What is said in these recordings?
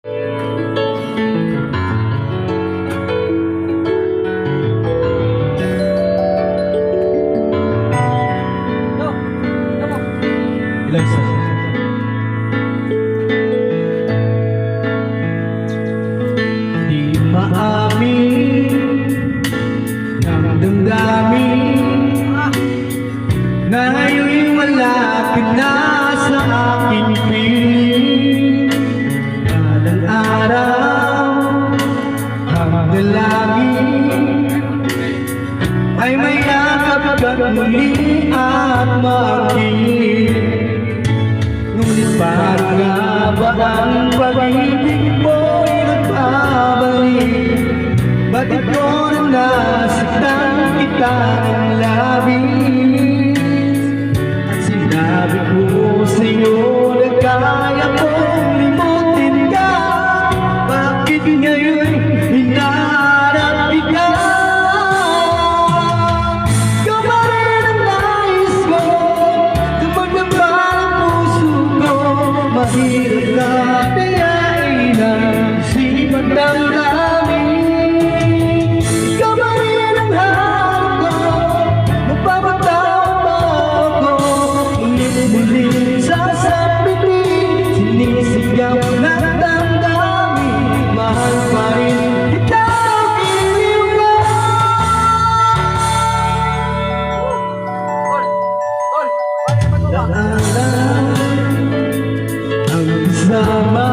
Di maamin ng damdamin na ngayon'y malapit na sa aking piling. Balang araw ang dalangin ay may yakap ka muli at makinig. Ngunit parang nga ba ang pag-ibig mo'y nagbabalik? Ba't ito na nasaktan kita ng labis? At sinabi ko sa'yo na kaya kong limutin ka. Bakit ngayon hinahanap kita? Ikaw pa rin ang nais ko, tumagdamba ang puso ko. Mahirap na kayain ang sipat ng langit. Ikaw pa rin ang hanap ko, magpapatawa pa ako. Ulit-ulit sasabihin, sinisigaw ng damdamin. Mahal pa rin kita, iliw ka. Daanan ang kasama,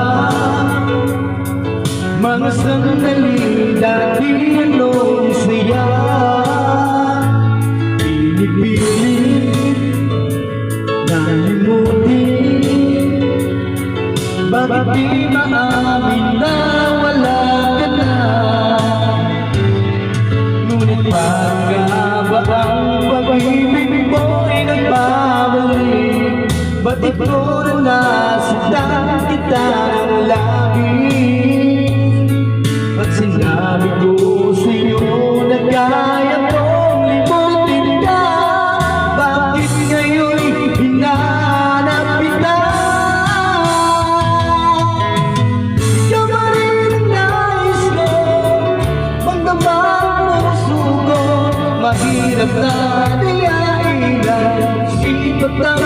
mga sandali dati anong saya. Pinipilit na limutin, bakit di maamin na wala ka na? Ngunit parang nga ba ang pag-ibig mo'y nagbabalik? Ba't ito na nasaktan kita ng labis? At sinabi ko sa'yo na kaya kong limutin ka. Bakit ngayon'y hinahanap kita? Ikaw pa rin ang nais ko, magdama ang puso ko. Mahirap na dayain ang sipat ng